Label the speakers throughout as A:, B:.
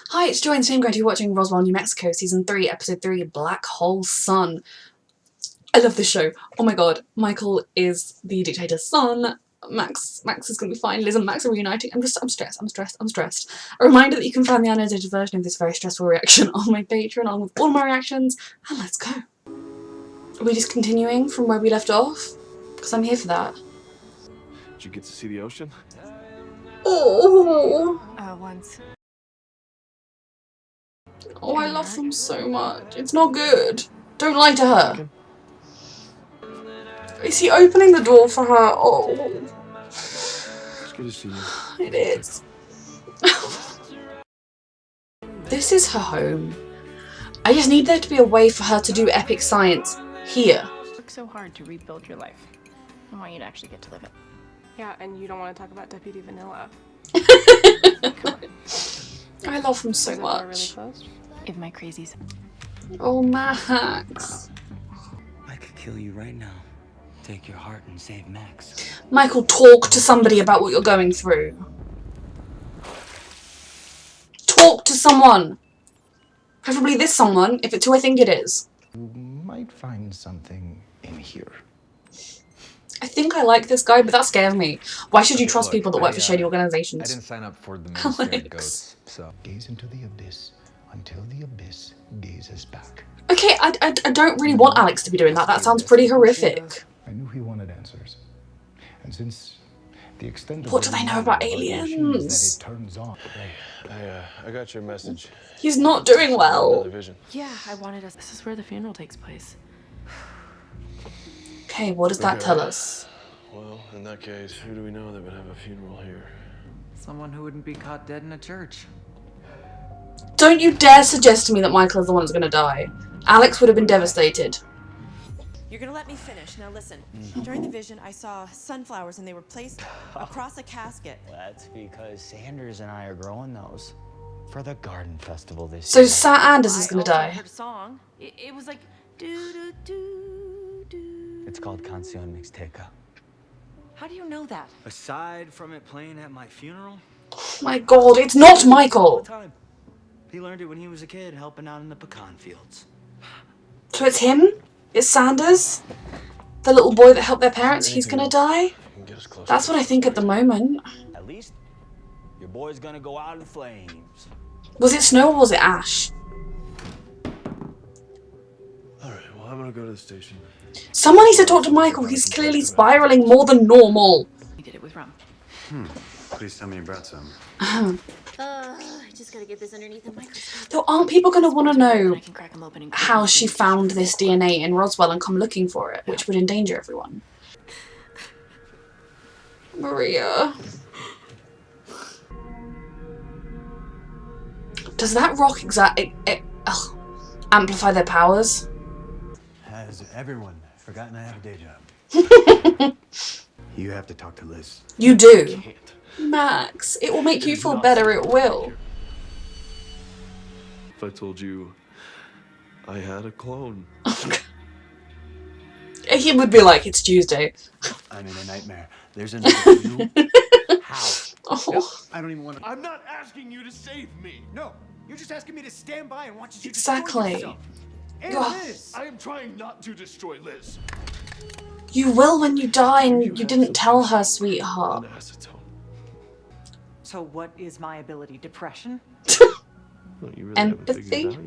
A: Hi, it's Joy and Same Grade. You're watching Roswell, New Mexico, Season 3, Episode 3, Black Hole Sun. I love this show. Oh my god, Michael is the dictator's son. Max is gonna be fine. Liz and Max are reuniting. I'm stressed. A reminder that you can find the unedited version of this very stressful reaction on my Patreon, along with all my reactions. And let's go. Are we just continuing from where we left off? Because I'm here for that.
B: Did you get to see the ocean?
A: Oh.
C: Once.
A: Oh, I love them so much. It's not good. Don't lie to her. Is he opening the door for her? Oh.
B: It's good to see you.
A: It is. This is her home. I just need there to be a way for her to do epic science here.
C: Work so hard to rebuild your life. I want you to actually get to live it.
D: Yeah, and you don't want to talk about Deputy Vanilla.
A: I love him so
D: Is the door really
A: much.
D: closed?
C: If my crazies.
A: Oh, Max.
E: I could kill you right now. Take your heart and save Max.
A: Michael, talk to somebody about what you're going through. Talk to someone. Preferably this someone, if it's who I think it is.
F: You might find something in here.
A: I think I like this guy, but that scares me. Why should you trust people that work for shady
G: I
A: organizations?
G: didn't sign up for the Ministry of
A: Alex.
G: Goats, so...
F: Gaze into the abyss until the abyss gazes back.
A: Okay, I don't really want Alex to be doing that. That sounds pretty horrific.
F: I knew he wanted answers. And since the extent of
A: What do they know about aliens?
F: Is that it turns on.
B: I got your message.
A: He's not doing
B: Another
A: well.
B: vision.
C: Yeah, I wanted us. This is where the funeral takes place.
A: Okay, what does that tell us?
B: Well, in that case, who do we know that would have a funeral here?
E: Someone who wouldn't be caught dead in a church.
A: Don't you dare suggest to me that Michael is the one that's gonna die. Alex would have been devastated.
H: You're gonna let me finish. Now listen. During the vision, I saw sunflowers and they were placed across a casket.
E: That's because Sanders and I are growing those for the garden festival this
A: So
E: year.
A: Sat Anders is gonna
C: I also
A: die.
C: heard a song. It was like do do do do.
E: It's called Canción Mixteca.
C: How do you know that?
E: Aside from it playing at my funeral,
A: Oh my god, it's not
E: all
A: Michael!
E: the time. He learned it when he was a kid, helping out in the pecan fields.
A: So it's him? It's Sanders? The little boy that helped their parents, he's gonna die?
B: Get us closer.
A: That's what I think at the moment.
E: At least your boy's gonna go out in flames.
A: Was it snow or was it ash?
B: Alright, well, I'm gonna go to the station.
A: Someone needs to talk to Michael, he's clearly spiraling more than normal.
C: We did it with rum.
G: Please tell me you brought some.
I: I just gotta get this underneath the microscope.
A: Though aren't people gonna wanna know
C: I can crack them open and
A: how she found this DNA in Roswell and come looking for it, which would endanger everyone? Maria. Does that rock amplify their powers?
J: Has everyone forgotten I have a day job? You have to talk to Liz.
A: You do. Max, it will make you feel better, it will.
B: If I told you I had a clone.
A: He would be like, it's Tuesday.
J: I'm in a nightmare. There's another you. How?
A: Oh.
J: I don't even want to.
B: I'm not asking you to save me.
J: No, you're just asking me to stand by and watch as you
A: Exactly.
J: destroy yourself. And
A: Ugh.
J: Liz.
B: I am trying not to destroy Liz.
A: You will when you die and you didn't tell her, sweetheart.
B: An acetone.
K: So what is my ability? Depression?
B: Don't you really haven't figured it out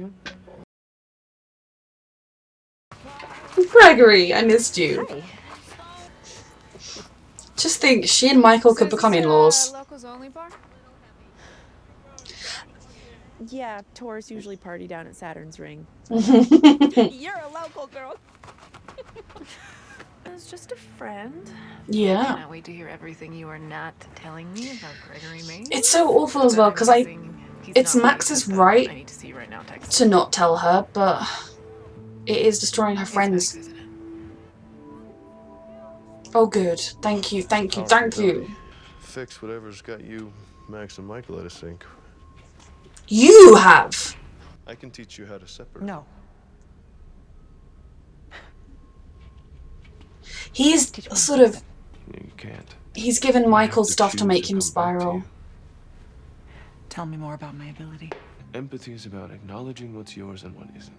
B: yet?
A: Gregory, I missed you. Just think, she and Michael could become in-laws.
D: Locals only bar?
H: Yeah, tourists usually party down at Saturn's Ring.
C: You're a local girl. It's just a friend.
A: Yeah.
C: Cannot wait to hear everything you are not telling me about Gregory Mays.
A: It's so awful as well, because it's Max's right
C: I need to see right now. Text.
A: to not tell her, but it is destroying her friends.
C: Max, isn't it?
A: Oh good, thank you.
B: Fix whatever's got you, Max, and Michael at a sync.
A: You have!
B: I can teach you how to separate.
K: No.
A: He's sort of,
B: You can't.
A: he's given Michael
B: to
A: stuff to
B: choose
A: make
B: to
A: him
B: come back to
A: spiral.
B: you.
K: Tell me more about my ability.
B: Empathy is about acknowledging what's yours and what isn't.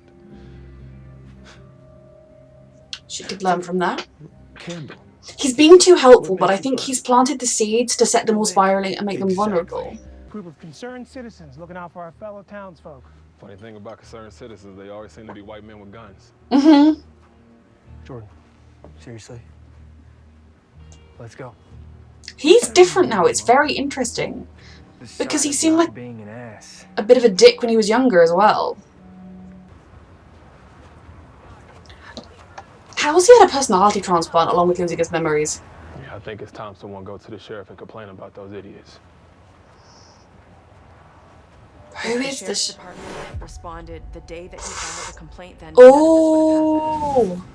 A: She could learn from that.
B: Candle.
A: He's being too helpful,
B: What
A: but I
B: makes you
A: think
B: cry?
A: he's planted the seeds to set them all spiraling and make them vulnerable.
L: Group of concerned citizens looking out for our fellow townsfolk.
M: Funny thing about concerned citizens, they always seem to be white men with guns.
A: Mm-hmm.
L: Jordan, seriously? Let's go.
A: He's different now. It's very interesting. Because he seemed like
L: being an ass.
A: a bit of a dick when he was younger as well. How's he had a personality transplant along with losing his memories?
M: Yeah, I think it's time someone go to the sheriff and complain about those idiots.
A: Who
H: The
A: is
H: sheriff's
A: this?
H: department responded the day that he filed the complaint, then none of this would have happened.
A: Oh!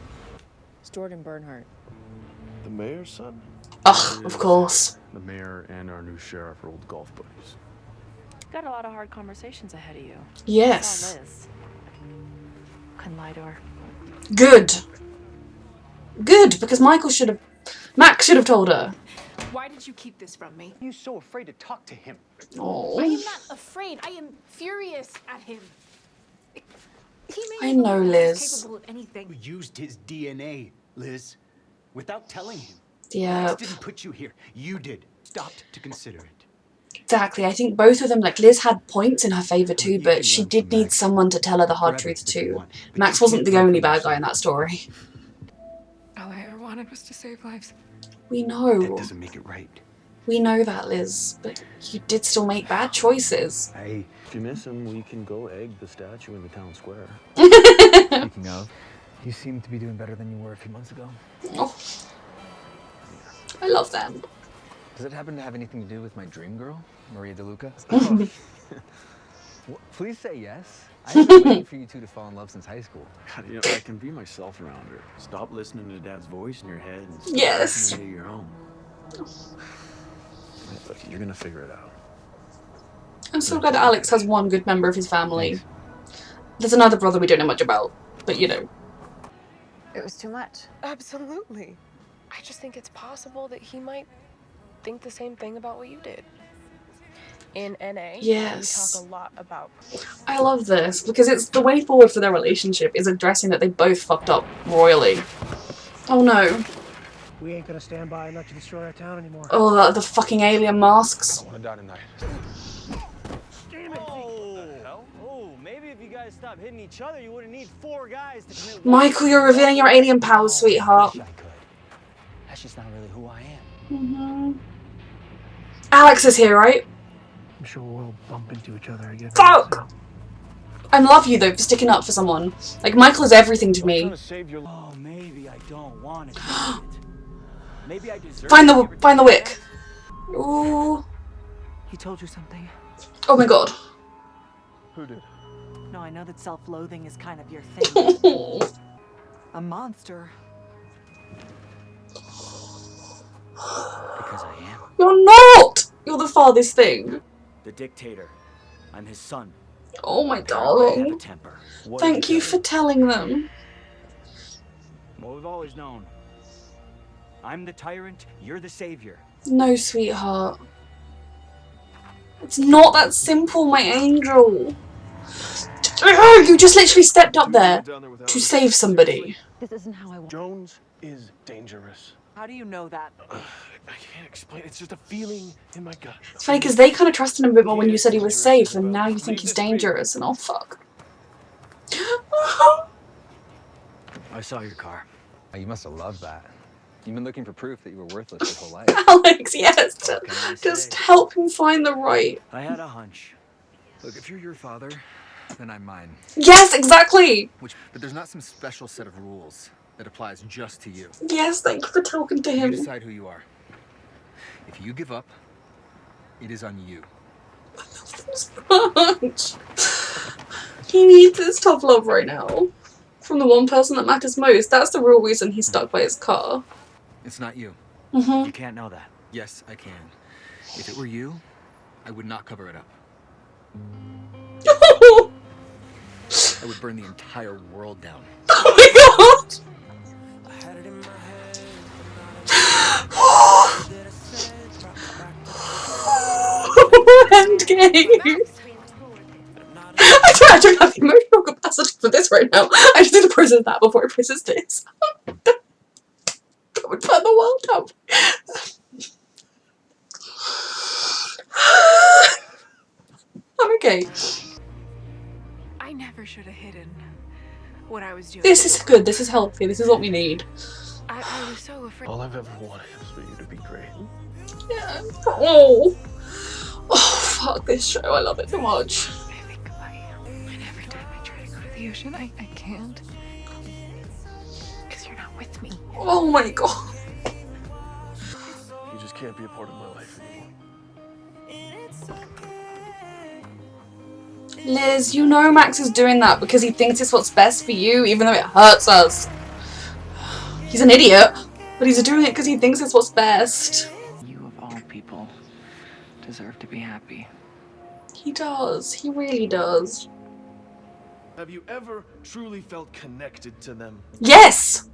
H: It's Jordan Bernhardt.
B: The mayor's son?
A: Ugh, of course.
B: The mayor and our new sheriff are old golf buddies.
C: Got a lot of hard conversations ahead of you.
A: Yes.
C: Saw Liz. Couldn't lie to her.
A: Good. Good, because Max should have told her.
D: Why did you keep this from me?
J: You so afraid to talk to him?
D: I
A: Oh.
D: am not afraid. I am furious at him. He made
A: I
D: me
A: know,
D: believe he was
A: Liz.
D: capable of anything.
J: You used his DNA, Liz, without telling him.
A: Yeah,
J: Max didn't put you here. You did. Stopped to consider it.
A: exactly. I think both of them, like Liz had points in her favour too, but she did need someone to tell her the hard truth too. Max wasn't the only bad guy in that story.
D: All I ever wanted was to save lives.
A: We
J: That
A: know.
J: doesn't make it right.
A: We know that, Liz. But you did still make bad choices.
J: Hey,
B: If you miss him, we can go egg the statue in the town square.
E: Speaking of, you seem to be doing better than you were a few months ago.
A: Oh. I love them.
E: Does it happen to have anything to do with my dream girl, Maria DeLuca? Please say yes. I've been waiting for you two to fall in love since high school.
G: God, you know, I can be myself around her. Stop listening to Dad's voice in your head and start
A: Yes.
G: listening to your own.
B: Look, you're gonna figure it out.
A: I'm so glad Alex has one good member of his family. There's another brother we don't know much about, but you know.
I: It was too much.
D: Absolutely. I just think it's possible that he might think the same thing about what you did. In NA,
A: Yes.
D: we talk a lot about.
A: I love this because it's the way forward for their relationship is addressing that they both fucked up royally. Oh no.
L: We ain't gonna stand by and let you destroy our town anymore.
A: Oh, the fucking alien masks.
M: I want to die tonight.
E: Oh, maybe if you guys stop hitting each other, you wouldn't need 4 guys to commit.
A: Michael, you're revealing your alien powers, sweetheart.
E: Wish I could. That's just not really who I am.
A: Mhm. Alex is here, right?
L: I'm sure we'll bump into each other again.
A: Fuck! I love you though for sticking up for someone. Like, Michael is everything to me.
B: Save your
E: Oh, maybe I don't want to do it. Maybe I deserve
A: Find the wick. Ooh.
K: He told you something?
A: Oh my god.
M: Who did?
K: No, I know that self-loathing is kind of your thing. A monster.
E: Because I am.
A: You're not! You're the farthest thing.
E: The dictator. I'm his son.
A: Oh my
E: I have a
A: darling.
E: temper.
A: Thank you for telling them.
E: What we've always known. I'm the tyrant, you're the savior.
A: No, sweetheart. It's not that simple, my angel. You just literally stepped up there to save somebody.
I: This isn't how I want.
B: Jones is dangerous.
K: How do you know that?
B: I can't explain. It's just a feeling in my gut.
A: It's funny because they kind of trusted him a bit more when you said he was safe, and now you think he's dangerous, and oh fuck.
E: I saw your car. You must have loved that. You've been looking for proof that you were worthless your whole life.
A: Alex, yes.
E: What can I
A: Just
E: say?
A: help him find the right.
E: I had a hunch. Look, if you're your father, then I'm mine.
A: Yes, exactly.
E: But there's not some special set of rules that applies just to you.
A: Yes, thank you for talking to
E: You
A: him.
E: decide who you are. If you give up, it is on you.
A: He needs his tough love right now. From the one person that matters most. That's the real reason he's stuck by his car.
E: It's not you.
A: Mhm.
E: You can't know that. Yes, I can. If it were you, I would not cover it up. I would burn the entire world down.
A: Oh my god! Endgame! I don't have the emotional capacity for this right now. I just need to process that before I process this. That would burn the world up. I'm okay.
D: I never should have hidden what I was doing.
A: This is good. This is healthy. This is what we need.
D: I was so afraid.
B: All I've ever wanted is for you to be great.
A: Yeah. Oh. Oh, fuck this show. I love it so much.
D: I think about you. And every time I try to go to the ocean, I can't. Because you're not with me.
A: Oh my god.
B: You just can't be a part of my life anymore.
A: Liz, you know Max is doing that because he thinks it's what's best for you, even though it hurts us. He's an idiot, but he's doing it because he thinks it's what's best.
K: You of all people deserve to be happy.
A: He does. He really does.
B: Have you ever truly felt connected to them?
A: Yes!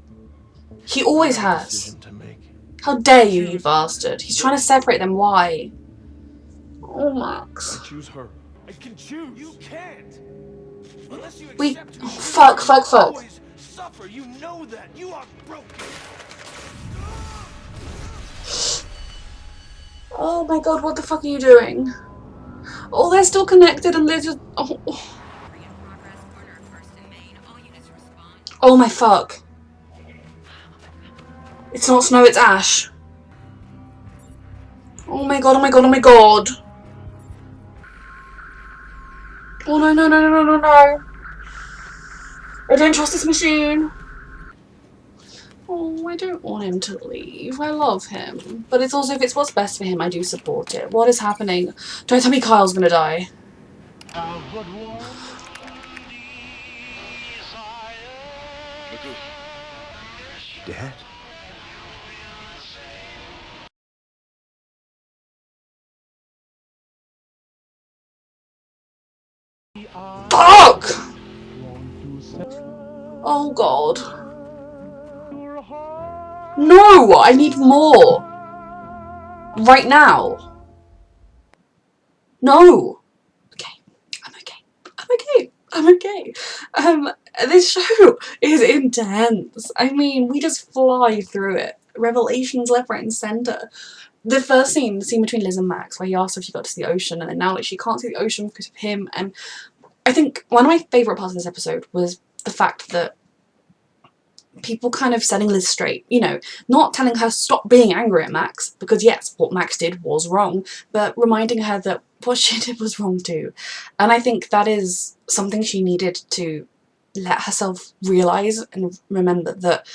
A: He always
B: You have a
A: has.
B: decision to make.
A: How dare you, you bastard. He's trying to separate them. Why? Oh, Max.
B: I choose her. I can choose. You can't. Unless you
A: We...
B: accept who
A: Oh,
B: you
A: fuck,
B: are,
A: fuck,
B: you
A: fuck.
B: always suffer. You know that. You are broken.
A: Oh my god, what the fuck are you doing? Oh, they're still connected and they're just... Oh, oh. Oh my fuck. It's not snow, it's ash. Oh my god, oh my god, oh my god. Oh no, no, no, no, no, no, no. I don't trust this machine. Oh, I don't want him to leave. I love him. But it's also, if it's what's best for him, I do support it. What is happening? Don't tell me Kyle's gonna die.
J: Dad?
A: Fuck! Oh god. No! I need more! Right now. No! Okay. I'm okay. I'm okay. I'm okay. This show is intense. I mean, we just fly through it. Revelations left, right and centre. The first scene, the scene between Liz and Max, where he asked her if she got to see the ocean, and then now like, she can't see the ocean because of him, and I think one of my favourite parts of this episode was the fact that people kind of setting Liz straight, you know, not telling her stop being angry at Max, because yes, what Max did was wrong, but reminding her that what she did was wrong too. And I think that is something she needed to let herself realise and remember, that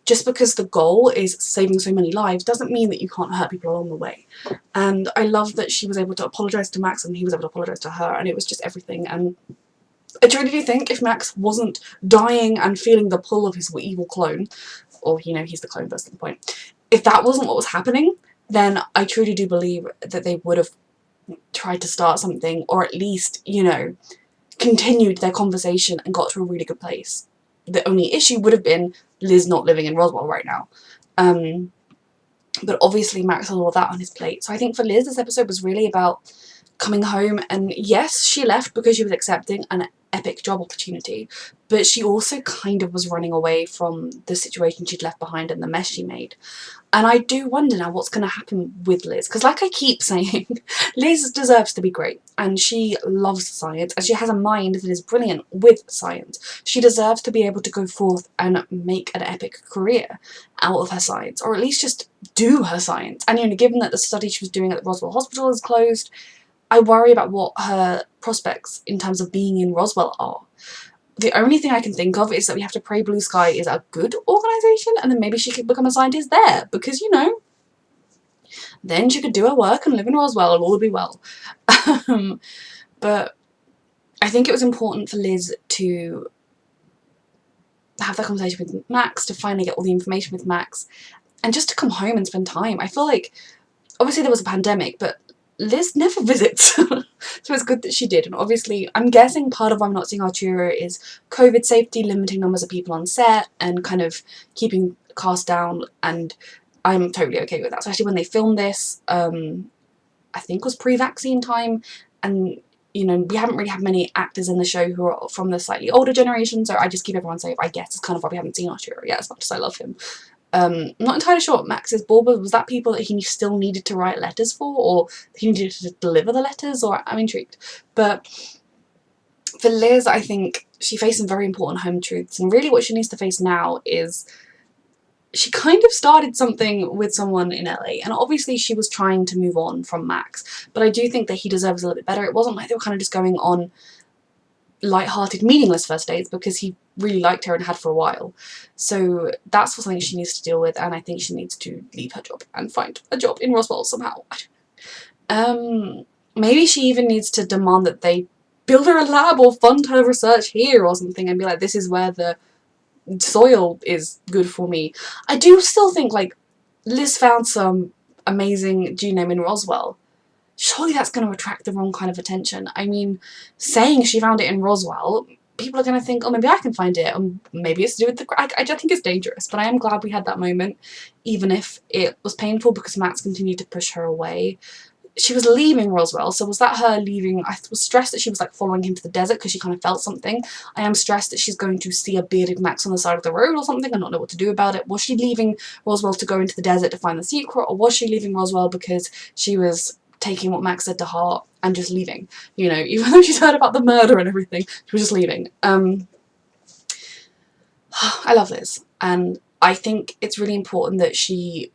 A: just because the goal is saving so many lives doesn't mean that you can't hurt people along the way. And I love that she was able to apologise to Max and he was able to apologise to her, and it was just everything. And I truly do think if Max wasn't dying and feeling the pull of his evil clone, or, you know, he's the clone, that's the point, if that wasn't what was happening, then I truly do believe that they would have tried to start something, or at least, you know, continued their conversation and got to a really good place. The only issue would have been Liz not living in Roswell right now. But obviously Max has all of that on his plate. So I think for Liz, this episode was really about coming home, and yes, she left because she was accepting an epic job opportunity, but she also kind of was running away from the situation she'd left behind and the mess she made. And I do wonder now what's going to happen with Liz, because like I keep saying, Liz deserves to be great, and she loves science, and she has a mind that is brilliant with science. She deserves to be able to go forth and make an epic career out of her science, or at least just do her science. And, you know, given that the study she was doing at the Roswell Hospital is closed, I worry about what her prospects in terms of being in Roswell are. The only thing I can think of is that we have to pray Blue Sky is a good organisation, and then maybe she could become a scientist there, because, you know, then she could do her work and live in Roswell and all would be well. But I think it was important for Liz to have that conversation with Max, to finally get all the information with Max, and just to come home and spend time. I feel like, obviously there was a pandemic, but Liz never visits, so it's good that she did. And obviously, I'm guessing part of why I'm not seeing Arturo is COVID safety, limiting numbers of people on set, and kind of keeping cast down, and I'm totally okay with that, especially when they filmed this, I think it was pre-vaccine time, and you know, we haven't really had many actors in the show who are from the slightly older generation, so I just keep everyone safe. I guess it's kind of why we haven't seen Arturo yet, as much as I love him. I'm not entirely sure what Max's ball was. That people that he still needed to write letters for, or he needed to deliver the letters, or I'm intrigued. But for Liz, I think she faced some very important home truths, and really what she needs to face now is she kind of started something with someone in LA, and obviously she was trying to move on from Max, but I do think that he deserves a little bit better. It wasn't like they were kind of just going on light-hearted, meaningless first dates, because he really liked her and had for a while. So that's something she needs to deal with, and I think she needs to leave her job and find a job in Roswell somehow. Maybe she even needs to demand that they build her a lab or fund her research here or something, and be like, this is where the soil is good for me. I do still think, like, Liz found some amazing genome in Roswell. Surely that's going to attract the wrong kind of attention. I mean, saying she found it in Roswell, people are going to think, oh, maybe I can find it, or maybe it's to do with the... I don't think it's dangerous, but I am glad we had that moment, even if it was painful because Max continued to push her away. She was leaving Roswell, so was that her leaving? I was stressed that she was like following him to the desert because she kind of felt something. I am stressed that she's going to see a bearded Max on the side of the road or something and not know what to do about it. Was she leaving Roswell to go into the desert to find the secret, or was she leaving Roswell because she was taking what Max said to heart and just leaving? You know, even though she's heard about the murder and everything, she was just leaving. I love Liz, and I think it's really important that she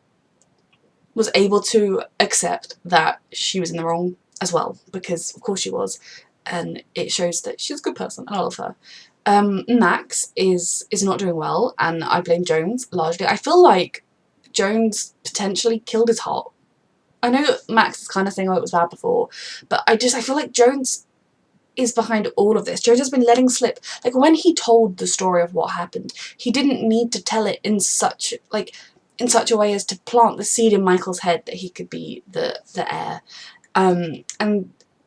A: was able to accept that she was in the wrong as well, because of course she was, and it shows that she's a good person and I love her. Max is not doing well, and I blame Jones largely. I feel like Jones potentially killed his heart. I know Max is kind of saying, oh, it was bad before, but I feel like Jones is behind all of this. Jones has been letting slip. Like, when he told the story of what happened, he didn't need to tell it in such a way as to plant the seed in Michael's head that he could be the heir. And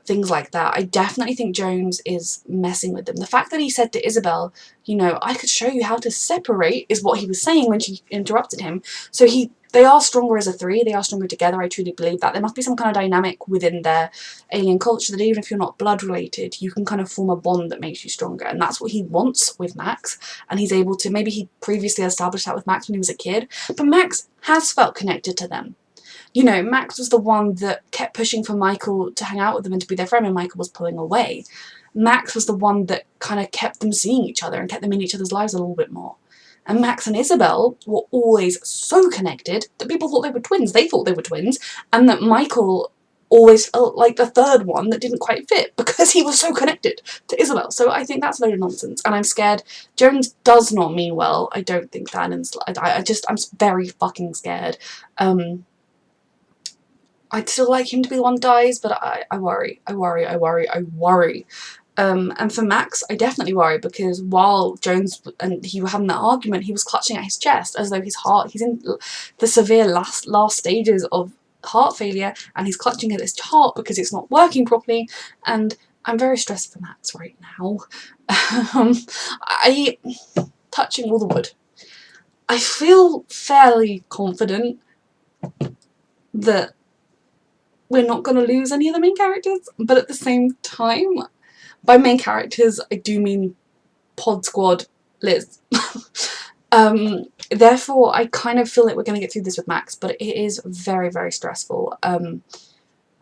A: things like that. I definitely think Jones is messing with them. The fact that he said to Isabel, you know, I could show you how to separate, is what he was saying when she interrupted him. So they are stronger as a three, they are stronger together, I truly believe that. There must be some kind of dynamic within their alien culture that even if you're not blood related, you can kind of form a bond that makes you stronger, and that's what he wants with Max, and he's able to. Maybe he previously established that with Max when he was a kid, but Max has felt connected to them. You know, Max was the one that kept pushing for Michael to hang out with them and to be their friend when Michael was pulling away. Max was the one that kind of kept them seeing each other and kept them in each other's lives a little bit more. And Max and Isabel were always so connected that people thought they were twins. They thought they were twins. And that Michael always felt like the third one that didn't quite fit because he was so connected to Isabel. So I think that's a load of nonsense. And I'm scared. Jones does not mean well. I don't think that. And I'm very fucking scared. I'd still like him to be the one that dies, but I worry. And for Max, I definitely worry, because while Jones and he were having that argument, he was clutching at his chest as though his heart, he's in the severe last stages of heart failure, and he's clutching at his heart because it's not working properly, and I'm very stressed for Max right now. Touching all the wood, I feel fairly confident that we're not going to lose any of the main characters, but at the same time, by main characters, I do mean Pod Squad Liz. Therefore, I kind of feel like we're going to get through this with Max, but it is very, very stressful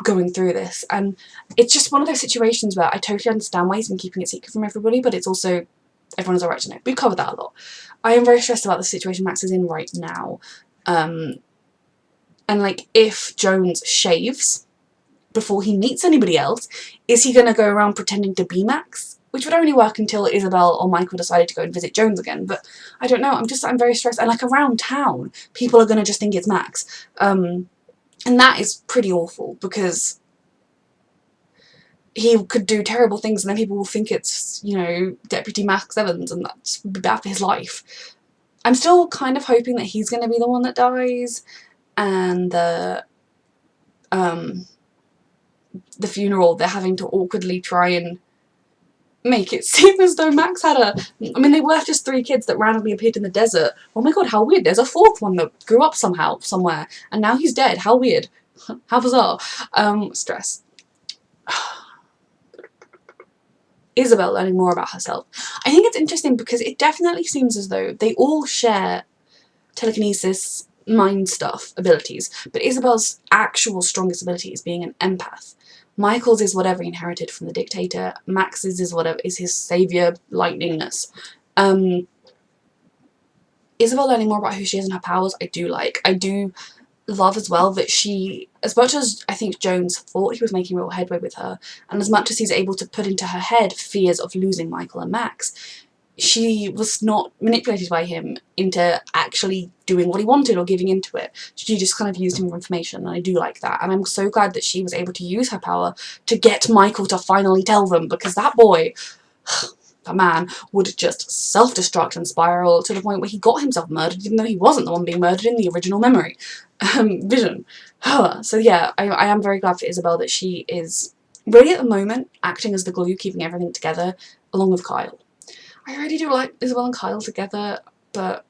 A: going through this. And it's just one of those situations where I totally understand why he's been keeping it secret from everybody, but it's also, everyone has a right to know. We've covered that a lot. I am very stressed about the situation Max is in right now. And like, if Jones shaves before he meets anybody else, is he going to go around pretending to be Max? Which would only work until Isabel or Michael decided to go and visit Jones again. But I don't know, I'm very stressed. And like, around town, people are going to just think it's Max. And that is pretty awful, because he could do terrible things and then people will think it's, you know, Deputy Max Evans, and that would be bad for his life. I'm still kind of hoping that he's going to be the one that dies, and the funeral, they're having to awkwardly try and make it seem as though Max had I mean, they were just 3 kids that randomly appeared in the desert. Oh my god, how weird. There's a 4th one that grew up somehow, somewhere, and now he's dead. How weird. How bizarre. Stress. Isabel learning more about herself. I think it's interesting because it definitely seems as though they all share telekinesis, mind stuff, abilities, but Isabel's actual strongest ability is being an empath. Michael's is whatever he inherited from the dictator. Max's is whatever is his savior lightningness. Isabel learning more about who she is and her powers, I do like. I do love as well that she, as much as I think Jones thought he was making real headway with her, and as much as he's able to put into her head fears of losing Michael and Max, she was not manipulated by him into actually doing what he wanted or giving into it. She just kind of used him for information, and I do like that. And I'm so glad that she was able to use her power to get Michael to finally tell them, because that boy, that man, would just self-destruct and spiral to the point where he got himself murdered, even though he wasn't the one being murdered in the original memory. Vision. So yeah, I am very glad for Isabel that she is really at the moment acting as the glue, keeping everything together, along with Kyle. I really do like Isabel and Kyle together, but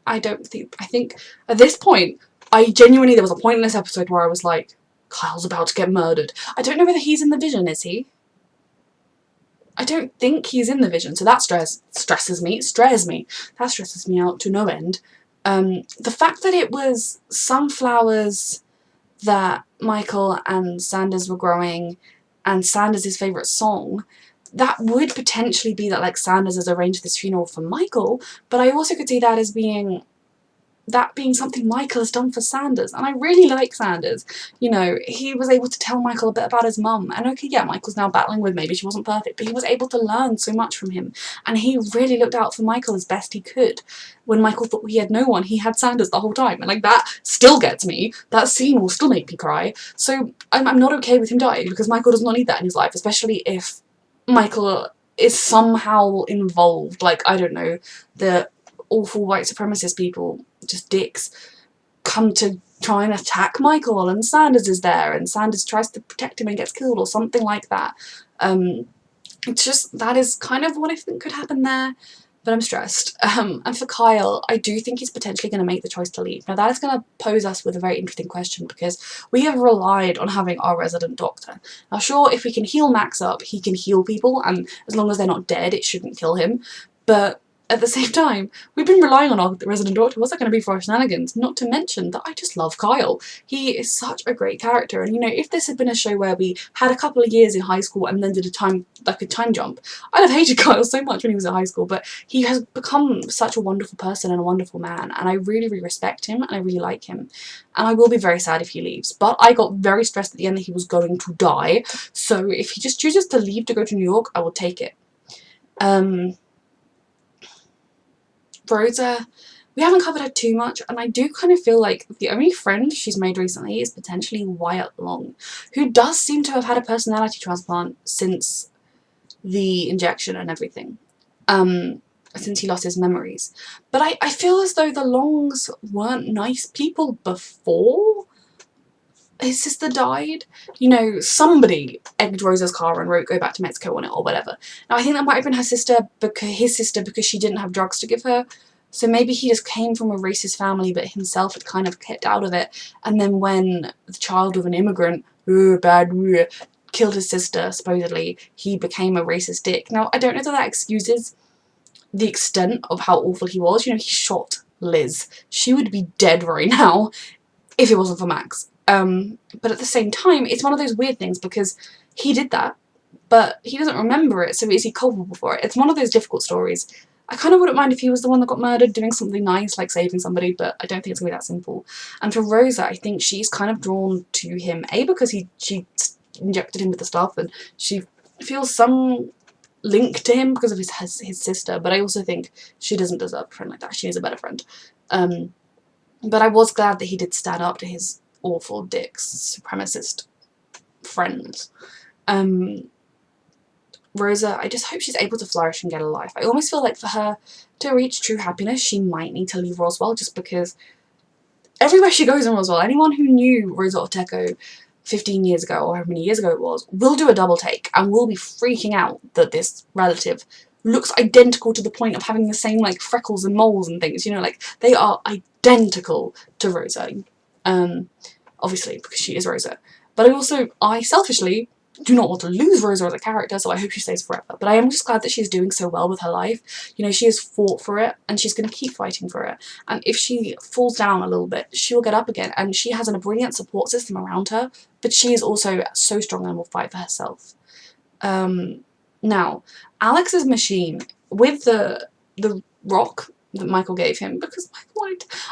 A: I think at this point, there was a point in this episode where I was like, Kyle's about to get murdered. I don't know whether he's in the Vision, is he? I don't think he's in the Vision, so that stresses me. That stresses me out to no end. The fact that it was sunflowers that Michael and Sanders were growing, and Sanders' favourite song, that would potentially be that, like, Sanders has arranged this funeral for Michael, but I also could see that as being something Michael has done for Sanders, and I really like Sanders. You know, he was able to tell Michael a bit about his mum, and okay, yeah, Michael's now battling with maybe she wasn't perfect, but he was able to learn so much from him, and he really looked out for Michael as best he could. When Michael thought he had no one, he had Sanders the whole time, and like, that still gets me. That scene will still make me cry. So I'm not okay with him dying, because Michael does not need that in his life, especially if Michael is somehow involved, like, I don't know, the awful white supremacist people, just dicks, come to try and attack Michael, and Sanders is there, and Sanders tries to protect him and gets killed, or something like that. It's just, that is kind of what I think could happen there, but I'm stressed. And for Kyle, I do think he's potentially going to make the choice to leave. Now that is going to pose us with a very interesting question, because we have relied on having our resident doctor. Now sure, if we can heal Max up, he can heal people, and as long as they're not dead, it shouldn't kill him, but at the same time, we've been relying on our resident doctor. What's that going to be for our shenanigans? Not to mention that I just love Kyle. He is such a great character, and you know, if this had been a show where we had a couple of years in high school and then did a time jump, I'd have hated Kyle so much when he was at high school, but he has become such a wonderful person and a wonderful man, and I really, really respect him, and I really like him, and I will be very sad if he leaves. But I got very stressed at the end that he was going to die, so if he just chooses to leave to go to New York, I will take it. Rosa, we haven't covered her too much, and I do kind of feel like the only friend she's made recently is potentially Wyatt Long, who does seem to have had a personality transplant since the injection and everything, since he lost his memories. But I feel as though the Longs weren't nice people before his sister died. You know, somebody egged Rosa's car and wrote "Go back to Mexico" on it, or whatever. Now I think that might have been his sister, because she didn't have drugs to give her. So maybe he just came from a racist family, but himself had kind of kept out of it. And then when the child of an immigrant, killed his sister, supposedly, he became a racist dick. Now I don't know that that excuses the extent of how awful he was. You know, he shot Liz. She would be dead right now if it wasn't for Max. But at the same time, it's one of those weird things, because he did that, but he doesn't remember it, so is he culpable for it? It's one of those difficult stories. I kind of wouldn't mind if he was the one that got murdered doing something nice, like saving somebody, but I don't think it's going to be that simple. And for Rosa, I think she's kind of drawn to him, A, because she injected him with the stuff, and she feels some link to him because of his sister, but I also think she doesn't deserve a friend like that. She needs a better friend. But I was glad that he did stand up to his awful dicks, supremacist friends. Rosa, I just hope she's able to flourish and get a life. I almost feel like for her to reach true happiness, she might need to leave Roswell, just because everywhere she goes in Roswell, anyone who knew Rosa Orteco 15 years ago, or however many years ago it was, will do a double take and will be freaking out that this relative looks identical to the point of having the same, like, freckles and moles and things, you know, like, they are identical to Rosa. Obviously, because she is Rosa. But I selfishly do not want to lose Rosa as a character, so I hope she stays forever. But I am just glad that she's doing so well with her life. You know, she has fought for it, and she's going to keep fighting for it. And if she falls down a little bit, she'll get up again. And she has a brilliant support system around her, but she is also so strong and will fight for herself. Now, Alex's machine, with the rock that Michael gave him, because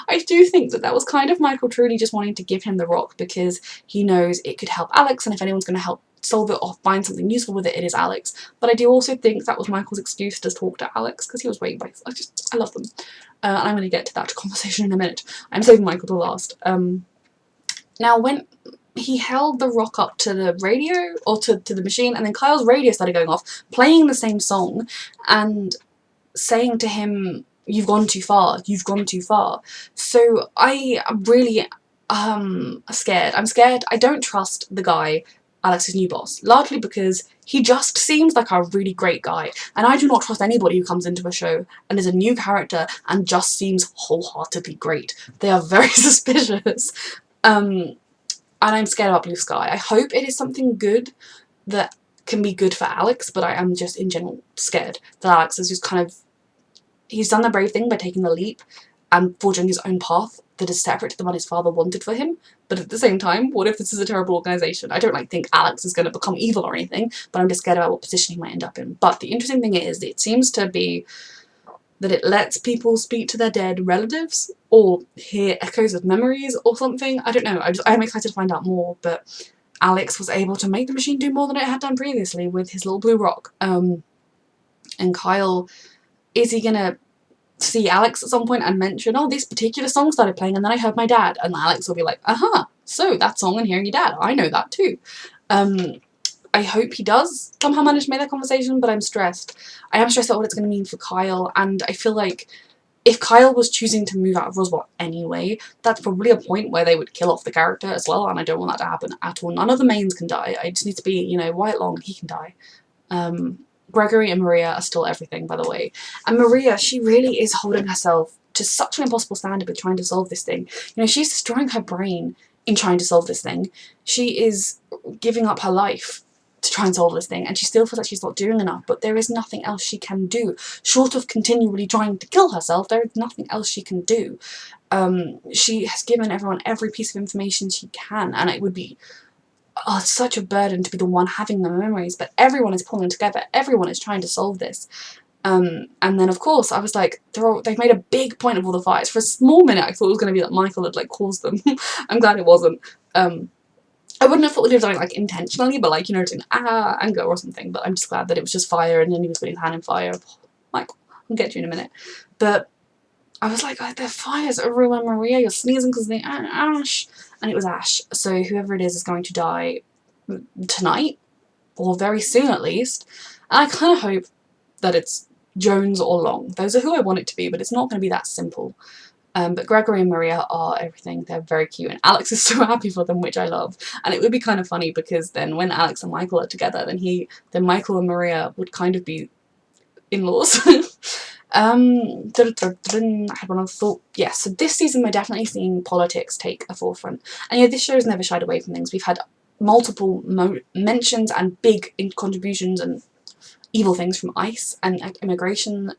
A: I do think that was kind of Michael truly just wanting to give him the rock because he knows it could help Alex, and if anyone's going to help solve it or find something useful with it, it is Alex. But I do also think that was Michael's excuse to talk to Alex because he was waiting by. I love them. And I'm going to get to that conversation in a minute. I'm saving Michael to last. Now, when he held the rock up to the radio, or to the machine, and then Kyle's radio started going off, playing the same song, and saying to him, "You've gone too far, you've gone too far." So I am really scared. I'm scared. I don't trust the guy, Alex's new boss, largely because he just seems like a really great guy, and I do not trust anybody who comes into a show and is a new character and just seems wholeheartedly great. They are very suspicious. And I'm scared about Blue Sky. I hope it is something good that can be good for Alex, but I am just in general scared that Alex is just kind of, he's done the brave thing by taking the leap and forging his own path that is separate to the one his father wanted for him. But at the same time, what if this is a terrible organisation? I don't think Alex is going to become evil or anything, but I'm just scared about what position he might end up in. But the interesting thing is, it seems to be that it lets people speak to their dead relatives or hear echoes of memories or something. I don't know. I'm excited to find out more, but Alex was able to make the machine do more than it had done previously with his little blue rock. And Kyle, is he gonna see Alex at some point and mention, "Oh, this particular song started playing and then I heard my dad," and Alex will be like, so that song and hearing your dad, I know that too. I hope he does somehow manage to make that conversation, but I'm stressed. I am stressed about what it's going to mean for Kyle, and I feel like if Kyle was choosing to move out of Roswell anyway, that's probably a point where they would kill off the character as well, and I don't want that to happen at all. None of the mains can die. I just need to be, you know, Wyatt Long, he can die. Gregory and Maria are still everything, by the way. And Maria, she really is holding herself to such an impossible standard with trying to solve this thing. You know, she's destroying her brain in trying to solve this thing. She is giving up her life to try and solve this thing, and she still feels like she's not doing enough, but there is nothing else she can do. Short of continually trying to kill herself, there is nothing else she can do. She has given everyone every piece of information she can, and it would be such a burden to be the one having the memories, but everyone is pulling together, everyone is trying to solve this. And then of course I was like, they've made a big point of all the fires. For a small minute I thought it was going to be that Michael had caused them. I'm glad it wasn't. I wouldn't have thought he would have done it intentionally, but you know, in anger or something. But I'm just glad that it was just fire, and then he was putting his hand in fire. Michael, I'll get to you in a minute. But I was like, "The fires are ruining Maria. You're sneezing because of the ash," and it was ash. So whoever it is going to die tonight, or very soon at least. And I kind of hope that it's Jones or Long. Those are who I want it to be, but it's not going to be that simple. But Gregory and Maria are everything. They're very cute, and Alex is so happy for them, which I love. And it would be kind of funny because then when Alex and Michael are together, then Michael and Maria would kind of be in-laws. I had one other thought. Yeah, so this season we're definitely seeing politics take a forefront. And yeah, this show has never shied away from things. We've had multiple mentions and big contributions and evil things from ICE and immigration,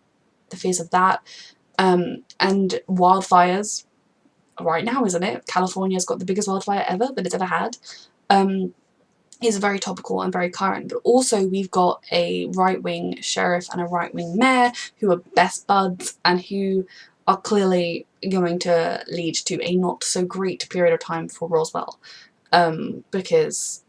A: the fears of that. And wildfires right now, isn't it? California's got the biggest wildfire ever that it's ever had. Is very topical and very current, but also we've got a right-wing sheriff and a right-wing mayor who are best buds and who are clearly going to lead to a not so great period of time for Roswell, because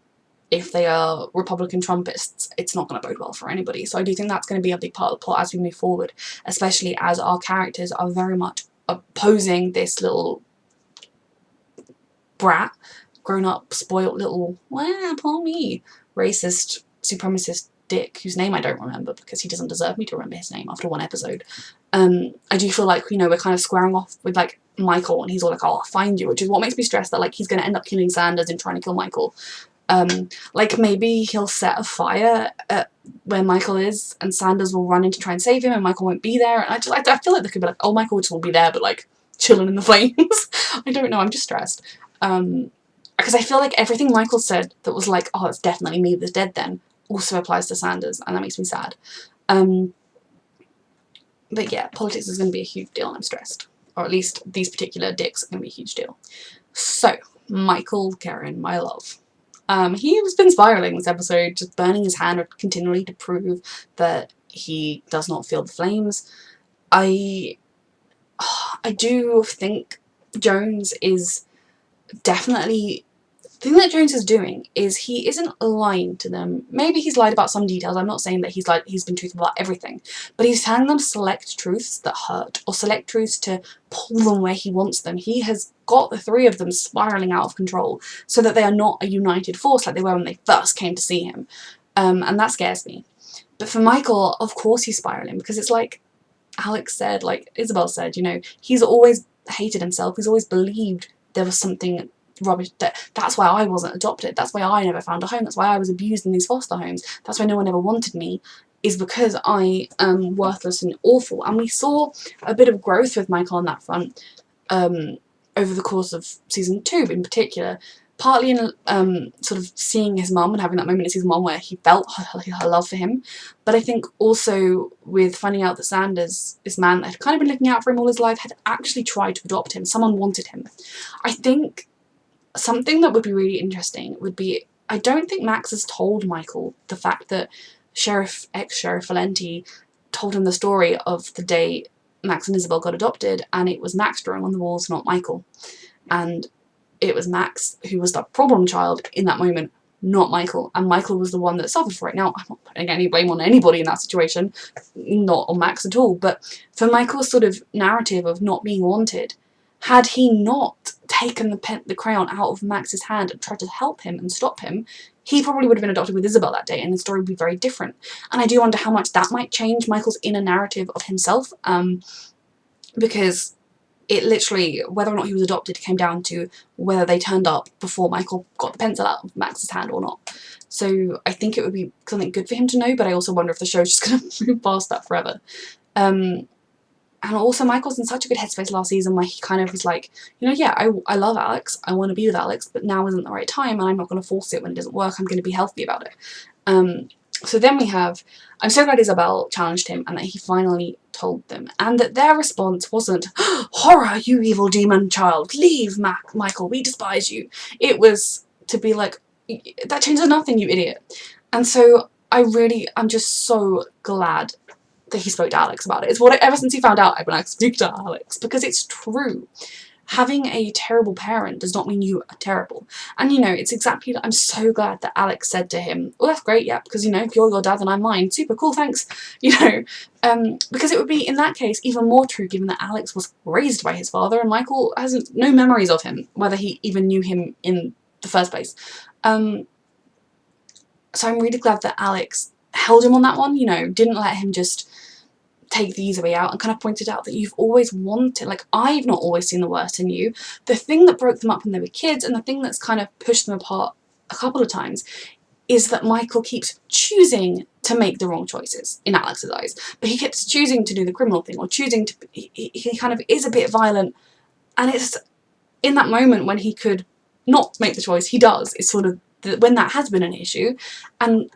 A: if they are Republican Trumpists, it's not going to bode well for anybody. So I do think that's going to be a big part of the plot as we move forward, especially as our characters are very much opposing this little brat, grown-up, spoiled little, poor me, racist, supremacist dick, whose name I don't remember because he doesn't deserve me to remember his name after one episode. I do feel like, you know, we're kind of squaring off with, Michael, and he's all like, "Oh, I'll find you," which is what makes me stressed that, he's going to end up killing Sanders and trying to kill Michael. Maybe he'll set a fire at where Michael is, and Sanders will run in to try and save him, and Michael won't be there, and I feel like they could be like, "Oh, Michael just will be there, but, chilling in the flames." I don't know, I'm just stressed. because I feel like everything Michael said that was like, oh, it's definitely me that's dead then, also applies to Sanders, and that makes me sad. But yeah, politics is going to be a huge deal, and I'm stressed. Or at least these particular dicks are going to be a huge deal. So, Michael Guerin, my love. He has been spiraling this episode, just burning his hand continually to prove that he does not feel the flames. I do think Jones is definitely... The thing that Jones is doing is he isn't lying to them. Maybe he's lied about some details. I'm not saying that he's been truthful about everything. But he's telling them select truths that hurt, or select truths to pull them where he wants them. He has got the three of them spiraling out of control so that they are not a united force like they were when they first came to see him. And that scares me. But for Michael, of course he's spiraling, because it's like Alex said, like Isabel said, you know, he's always hated himself. He's always believed there was something rubbish. That's why I wasn't adopted. That's why I never found a home. That's why I was abused in these foster homes. That's why no one ever wanted me, is because I am worthless and awful. And we saw a bit of growth with Michael on that front over the course of season 2 in particular. Partly in sort of seeing his mum and having that moment in season 1 where he felt her love for him. But I think also with finding out that Sanders, this man that had kind of been looking out for him all his life, had actually tried to adopt him. Someone wanted him. I think something that would be really interesting would be, I don't think Max has told Michael the fact that ex-Sheriff Valenti told him the story of the day Max and Isabel got adopted, and it was Max drawing on the walls, not Michael. And it was Max who was the problem child in that moment, not Michael. And Michael was the one that suffered for it. Now, I'm not putting any blame on anybody in that situation, not on Max at all, but for Michael's sort of narrative of not being wanted, had he not taken the crayon out of Max's hand and tried to help him and stop him, he probably would have been adopted with Isabel that day, and the story would be very different. And I do wonder how much that might change Michael's inner narrative of himself, because it literally, whether or not he was adopted, came down to whether they turned up before Michael got the pencil out of Max's hand or not. So I think it would be something good for him to know, but I also wonder if the show's just going to move past that forever. And also Michael's in such a good headspace last season where he kind of was like, you know, yeah, I love Alex, I want to be with Alex, but now isn't the right time, and I'm not going to force it when it doesn't work. I'm going to be healthy about it. So then we have, I'm so glad Isabel challenged him and that he finally told them, and that their response wasn't, horror, you evil demon child, leave, Michael, we despise you. It was to be like, that changes nothing, you idiot. And so I'm just so glad that he spoke to Alex about it. It's what ever since he found out, I've been like, speak to Alex, because it's true. Having a terrible parent does not mean you are terrible. And you know, it's exactly, I'm so glad that Alex said to him, well, that's great, yeah, because you know, if you're your dad then I'm mine, super cool, thanks, you know, because it would be in that case even more true given that Alex was raised by his father and Michael has no memories of him, whether he even knew him in the first place. So I'm really glad that Alex held him on that one, you know, didn't let him just take the easy way out, and kind of pointed out that you've always wanted, like, I've not always seen the worst in you. The thing that broke them up when they were kids, and the thing that's kind of pushed them apart a couple of times, is that Michael keeps choosing to make the wrong choices in Alex's eyes, but he keeps choosing to do the criminal thing, or choosing to, he kind of is a bit violent, and it's in that moment when he could not make the choice, he does. It's sort of when that has been an issue, and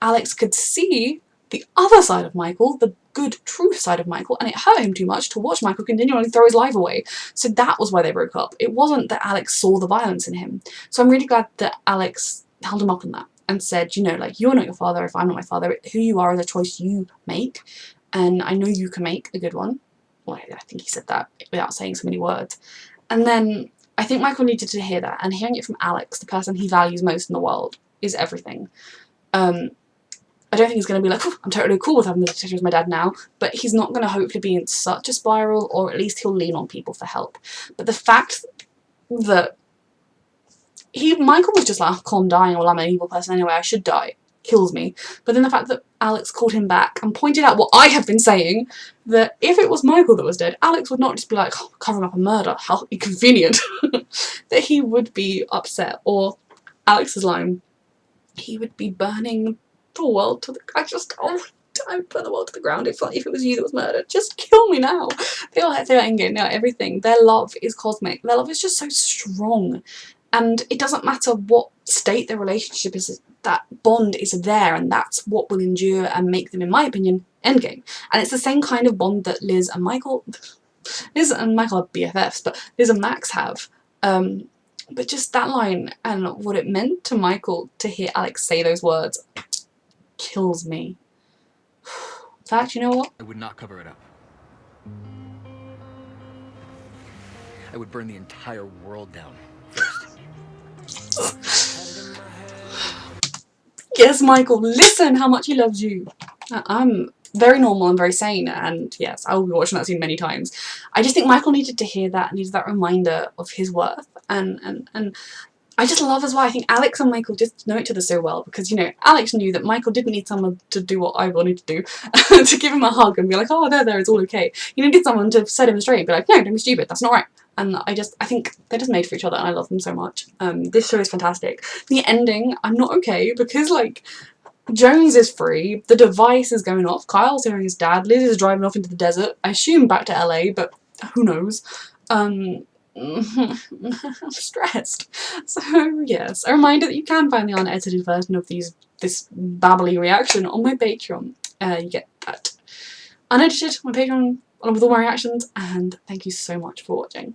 A: Alex could see the other side of Michael, the good truth side of Michael, and it hurt him too much to watch Michael continually throw his life away. So that was why they broke up. It wasn't that Alex saw the violence in him. So I'm really glad that Alex held him up on that and said, you know, like, you're not your father if I'm not my father. Who you are is a choice you make, and I know you can make a good one. Well, I think he said that without saying so many words. And then I think Michael needed to hear that, and hearing it from Alex, the person he values most in the world, is everything. I don't think he's going to be like, I'm totally cool with having the detective as my dad now, but he's not going to hopefully be in such a spiral, or at least he'll lean on people for help. But the fact that Michael was just like, oh, I'm dying, well, I'm an evil person anyway, I should die, kills me. But then the fact that Alex called him back and pointed out what I have been saying, that if it was Michael that was dead, Alex would not just be like, oh, covering up a murder, how inconvenient, that he would be upset, or Alex's line, he would be burning the world to the... Don't burn the world to the ground if it was you that was murdered. Just kill me now. They are endgame, they are everything. Their love is cosmic. Their love is just so strong. And it doesn't matter what state the relationship is, that bond is there, and that's what will endure and make them, in my opinion, endgame. And it's the same kind of bond that Liz and Michael are BFFs, but Liz and Max have. But just that line and what it meant to Michael to hear Alex say those words kills me. In fact, you know what?
E: I would not cover it up. I would burn the entire world down first.
A: Yes, Michael, listen how much he loves you. I'm very normal and very sane, and yes, I will be watching that scene many times. I just think Michael needed to hear that, needed that reminder of his worth, and I just love as well, I think Alex and Michael just know each other so well, because, you know, Alex knew that Michael didn't need someone to do what I wanted to do, to give him a hug and be like, oh, there, it's all okay. He needed someone to set him straight and be like, no, don't be stupid, that's not right. And I think they're just made for each other, and I love them so much. This show is fantastic. The ending, I'm not okay, because, like, Jones is free, the device is going off, Kyle's hearing his dad, Liz is driving off into the desert, I assume back to LA, but who knows. I'm stressed. So yes, a reminder that you can find the unedited version of this babbly reaction on my Patreon. You get that unedited on my Patreon along with all my reactions, and thank you so much for watching.